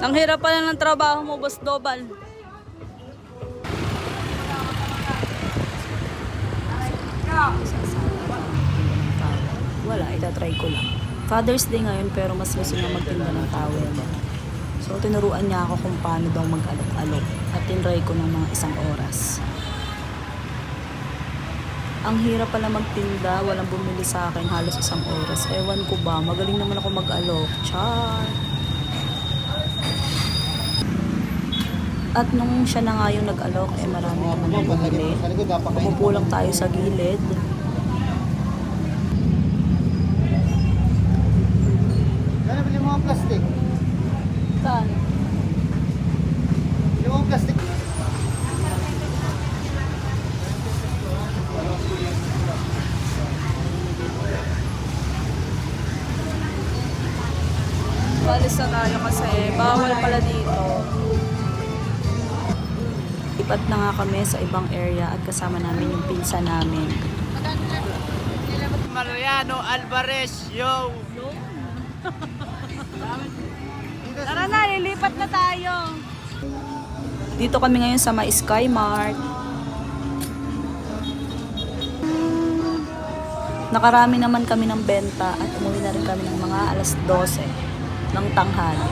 Ang hirap pala ng trabaho mo, Boss Dobal. Wala, itatry ko lang. Father's Day ngayon pero mas gusto niya magtinda ng towel. So tinuruan niya ako kung paano daw mag-alok-alok at tinry ko ng mga 1 oras. Ang hirap pala magtinda, walang bumili sa akin halos 1 oras. Ewan ko ba, magaling naman ako mag-alok. Char! At nung siya na nga yung nag-alok, marami naman bumili. Umupo lang tayo sa gilid. Ano bili mo ang plastic? Saan? Bili mo ang plastic? Balis na tayo kasi bawal pala dito. Lipat na nga kami sa ibang area at kasama namin yung pinsa namin. Mariano Alvarez, yo! Tara na, lilipat na tayo. Dito kami ngayon sa may Sky Mart. Nakarami naman kami ng benta at umuwi na rin kami ng mga alas 12 ng tanghali.